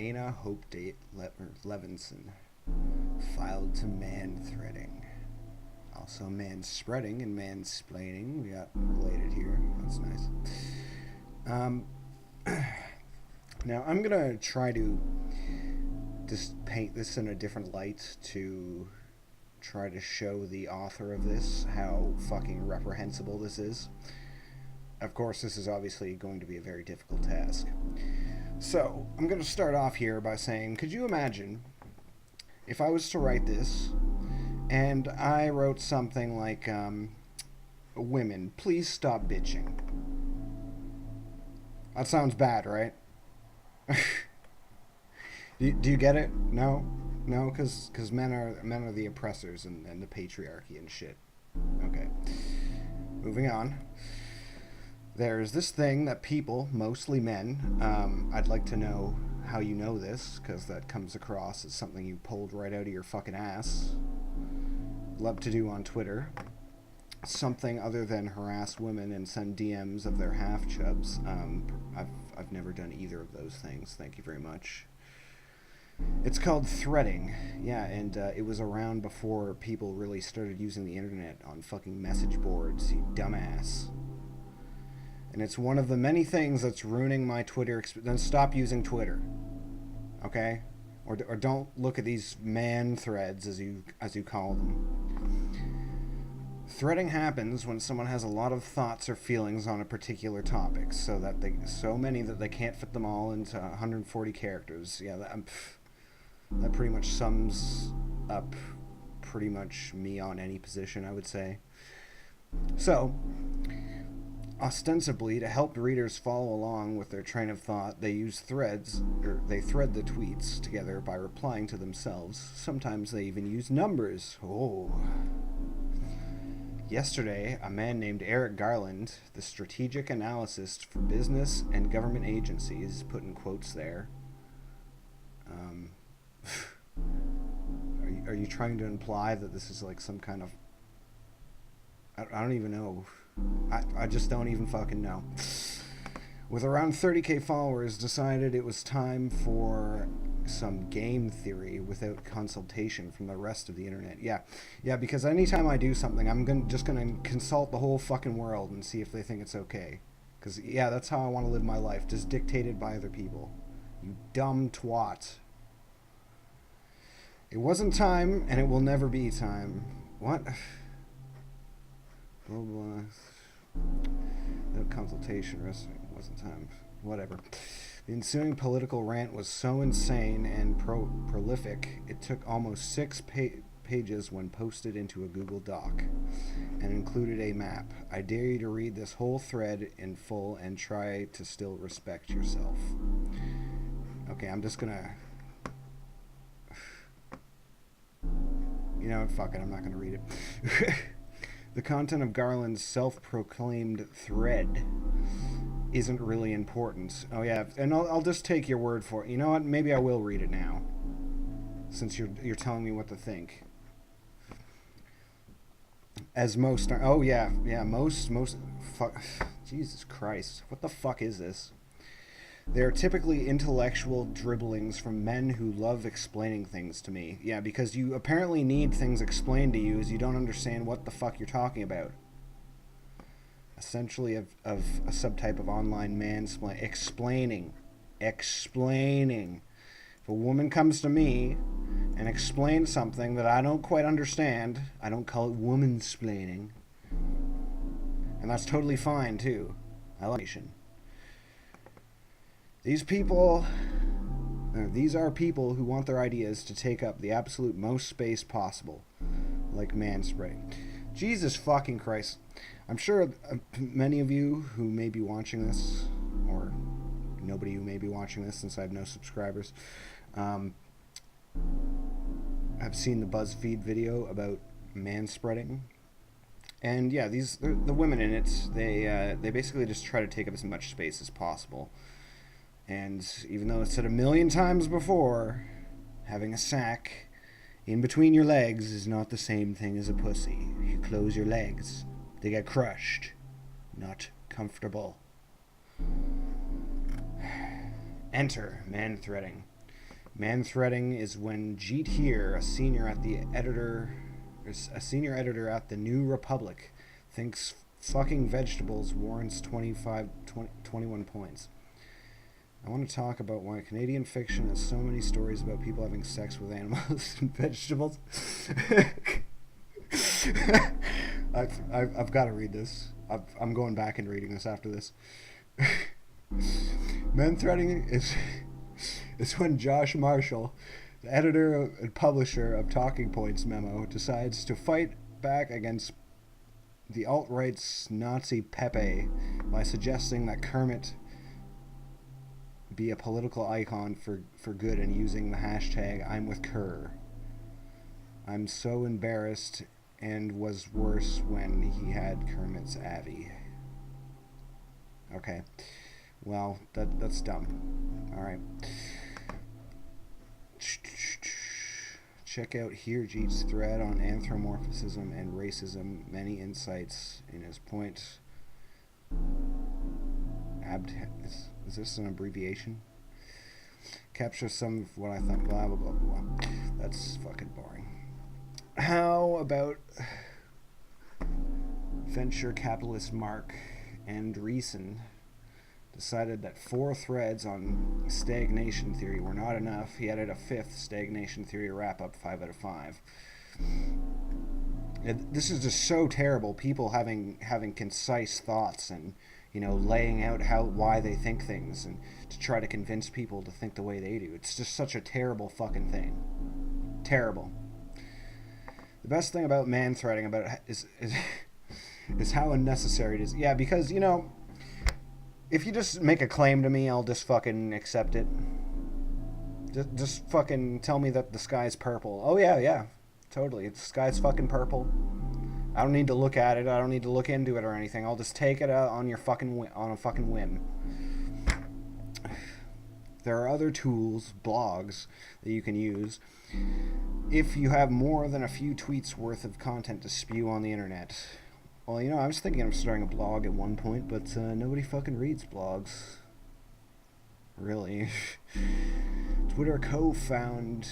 Lena Hope Levinson filed to Manthreading. Also man-spreading and mansplaining. We got related here. That's nice. Now I'm gonna try to just paint this in a different light to try to show the author of this how fucking reprehensible this is. Of course, this is obviously going to be a very difficult task. So, I'm going to start off here by saying, could you imagine if I was to write this and I wrote something like, women, please stop bitching. That sounds bad, right? Do you get it? No? No, because men are the oppressors and the patriarchy and shit. Okay. Moving on. There's this thing that people, mostly men, I'd like to know how you know this, because that comes across as something you pulled right out of your fucking ass. Love to do on Twitter. Something other than harass women and send DMs of their half-chubs. I've never done either of those things, thank you very much. It's called threading, yeah, and it was around before people really started using the internet on fucking message boards, you dumbass. And it's one of the many things that's ruining my Twitter experience. Then stop using Twitter, okay? Or don't look at these man threads as you call them. Threading happens when someone has a lot of thoughts or feelings on a particular topic, so many that they can't fit them all into 140 characters. Yeah, that pretty much sums up pretty much me on any position, I would say. So, ostensibly, to help readers follow along with their train of thought, they use threads, or they thread the tweets together by replying to themselves. Sometimes they even use numbers. Oh. Yesterday, a man named Eric Garland, the strategic analyst for business and government agencies, put in quotes there. Are you trying to imply that this is like some kind of... I don't even know. I just don't even fucking know. With around 30k followers, decided it was time for some game theory without consultation from the rest of the internet. Yeah, because anytime I do something, I'm just gonna consult the whole fucking world and see if they think it's okay. Because, yeah, that's how I want to live my life, just dictated by other people. You dumb twat. It wasn't time, and it will never be time. What? Blah, blah. No consultation, wrestling wasn't time. Whatever. The ensuing political rant was so insane and prolific, it took almost 6 pages when posted into a Google Doc, and included a map. I dare you to read this whole thread in full and try to still respect yourself. Okay, I'm just gonna... You know what, fuck it, I'm not gonna read it. The content of Garland's self-proclaimed thread isn't really important. Oh yeah, and I'll just take your word for it. You know what? Maybe I will read it now, since you're telling me what to think. As most are... Oh yeah, most... Fuck... Jesus Christ. What the fuck is this? They are typically intellectual dribblings from men who love explaining things to me. Yeah, because you apparently need things explained to you as you don't understand what the fuck you're talking about. Essentially of a subtype of online mansplaining. Explaining. If a woman comes to me and explains something that I don't quite understand, I don't call it womansplaining. And that's totally fine, too. I like it. These are people who want their ideas to take up the absolute most space possible, like manspreading. Jesus fucking Christ. I'm sure many of you who may be watching this, or nobody who may be watching this since I have no subscribers, have seen the BuzzFeed video about manspreading. And yeah, the women in it, they basically just try to take up as much space as possible. And even though it's said a million times before, having a sack in between your legs is not the same thing as a pussy. If you close your legs, they get crushed, not comfortable. Enter Manthreading. Manthreading is when Jeet here, a senior editor at the New Republic, thinks fucking vegetables warrants 21 points. I want to talk about why Canadian fiction has so many stories about people having sex with animals and vegetables. I've got to read this. I'm going back and reading this after this. Manthreading is when Josh Marshall, the editor and publisher of Talking Points Memo, decides to fight back against the alt-right's Nazi Pepe by suggesting that Kermit be a political icon for good and using the hashtag I'm with Kerr. I'm so embarrassed and was worse when he had Kermit's Avi. Okay. Well, that's dumb. Alright. Check out Here Jeet's thread on anthropomorphism and racism. Many insights in his point. Is this an abbreviation? Capture some of what I thought. Blah, blah, blah, blah. That's fucking boring. How about venture capitalist Mark Andreessen decided that 4 threads on stagnation theory were not enough. He added a 5th stagnation theory wrap-up, 5 out of 5. This is just so terrible. People having concise thoughts and, you know, laying out why they think things and to try to convince people to think the way they do. It's just such a terrible fucking thing. Terrible. The best thing about manthreading about it is how unnecessary it is. Yeah, because, you know, if you just make a claim to me, I'll just fucking accept it. Just fucking tell me that the sky's purple. Oh yeah, totally. The sky's fucking purple. I don't need to look at it. I don't need to look into it or anything. I'll just take it on a fucking whim. There are other tools, blogs, that you can use if you have more than a few tweets worth of content to spew on the internet. Well, you know, I was thinking of starting a blog at one point, but nobody fucking reads blogs. Really. Twitter co-founder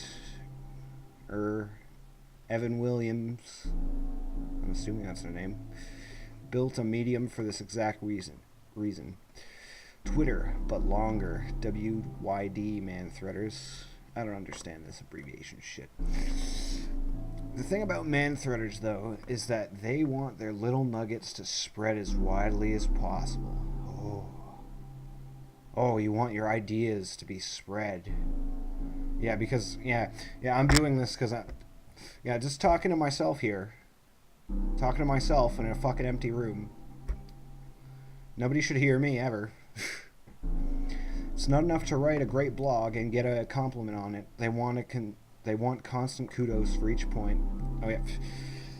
Evan Williams, I'm assuming that's their name, built a medium for this exact reason. Twitter, but longer. WYD, manthreaders. I don't understand this abbreviation shit. The thing about manthreaders, though, is that they want their little nuggets to spread as widely as possible. Oh, you want your ideas to be spread. Yeah, because, yeah, I'm doing this because just talking to myself here. Talking to myself in a fucking empty room. Nobody should hear me, ever. It's not enough to write a great blog and get a compliment on it. They want constant kudos for each point. Oh yeah.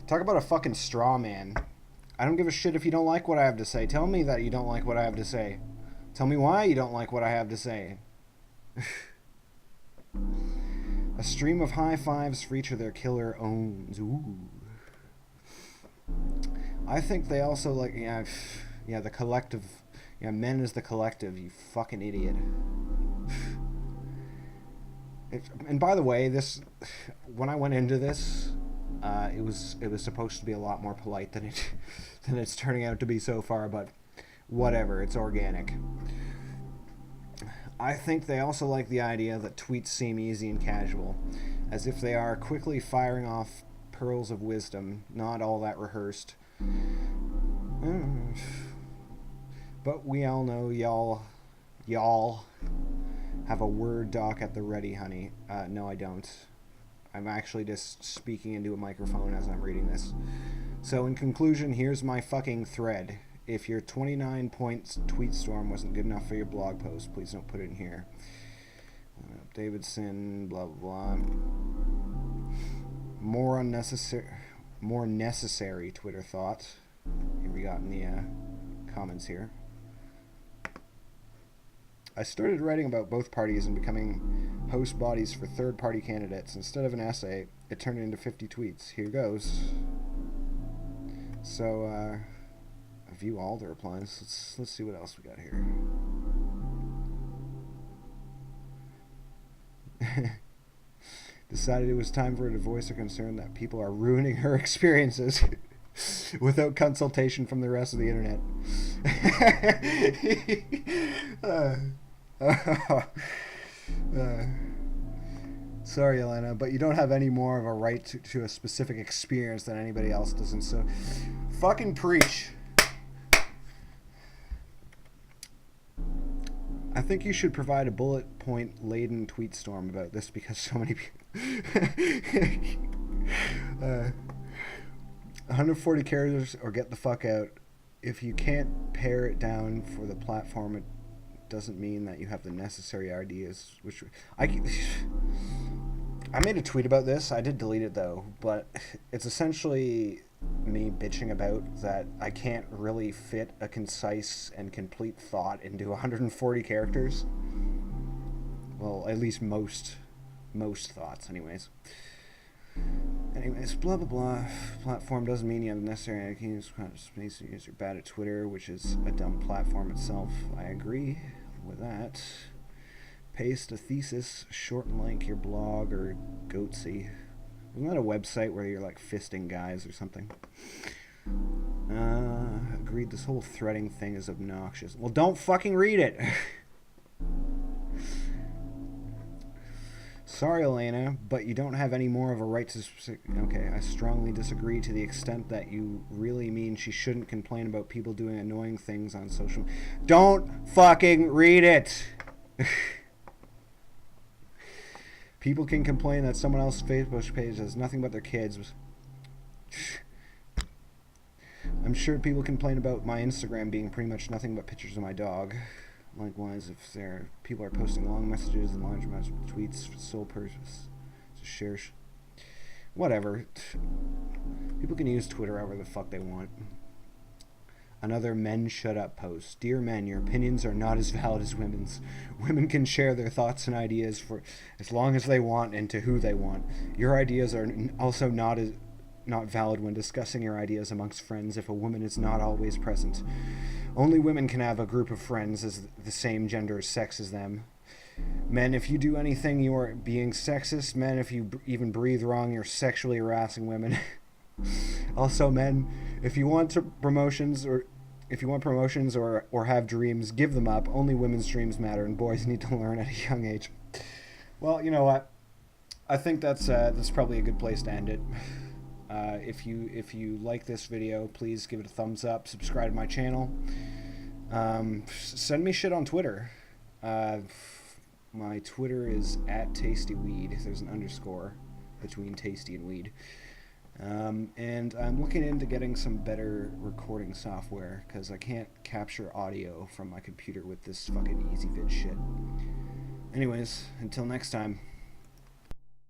Talk about a fucking straw man. I don't give a shit if you don't like what I have to say. Tell me that you don't like what I have to say. Tell me why you don't like what I have to say. A stream of high fives for each of their killer owns. Ooh. I think they also like, the collective. Yeah, men is the collective, you fucking idiot. And by the way, when I went into this, it was supposed to be a lot more polite than it's turning out to be so far, but whatever, it's organic. I think they also like the idea that tweets seem easy and casual, as if they are quickly firing off pearls of wisdom, not all that rehearsed. But we all know y'all have a Word doc at the ready, honey. No, I don't. I'm actually just speaking into a microphone as I'm reading this. So in conclusion, here's my fucking thread. If your 29 points tweet storm wasn't good enough for your blog post, please don't put it in here. Davidson, blah, blah, blah. More necessary Twitter thought. Here we got in the comments here. I started writing about both parties and becoming host bodies for third-party candidates. Instead of an essay, it turned into 50 tweets. Here goes. So, view all the replies. Let's see what else we got here. decided it was time for her to voice her concern that people are ruining her experiences without consultation from the rest of the internet. Sorry, Elena, but you don't have any more of a right to a specific experience than anybody else does, and so fucking preach. I think you should provide a bullet point laden tweet storm about this because so many people 140 characters or get the fuck out. If you can't pare it down for the platform, it doesn't mean that you have the necessary ideas. Which I made a tweet about this. I did delete it though, but it's essentially me bitching about that I can't really fit a concise and complete thought into 140 characters. Well, at least most thoughts, anyways. Anyways, blah blah blah. Platform doesn't mean you have the necessary ideas. Space users are bad at Twitter, which is a dumb platform itself. I agree with that. Paste a thesis, short link your blog or Goatsy. Isn't that a website where you're like fisting guys or something? Agreed, this whole threading thing is obnoxious. Well, don't fucking read it! Sorry, Elena, but you don't have any more of a right to... Okay, I strongly disagree to the extent that you really mean she shouldn't complain about people doing annoying things on social... Don't fucking read it! People can complain that someone else's Facebook page has nothing but their kids. I'm sure people complain about my Instagram being pretty much nothing but pictures of my dog. Likewise, if people are posting long messages and large amounts of tweets for the sole purpose to share... Whatever. People can use Twitter however the fuck they want. Another men shut up post. Dear men, your opinions are not as valid as women's. Women can share their thoughts and ideas for as long as they want and to who they want. Your ideas are also not valid when discussing your ideas amongst friends if a woman is not always present. Only women can have a group of friends as the same gender sex as them. Men, if you do anything, you are being sexist. Men, if you even breathe wrong, you're sexually harassing women. Also, men, if you want promotions or have dreams, give them up. Only women's dreams matter, and boys need to learn at a young age. Well, you know what? I think that's probably a good place to end it. If you like this video, please give it a thumbs up. Subscribe to my channel. Send me shit on Twitter. My Twitter is @tastyweed. There's an underscore between tasty and weed. And I'm looking into getting some better recording software because I can't capture audio from my computer with this fucking EasyVid shit. Anyways, until next time.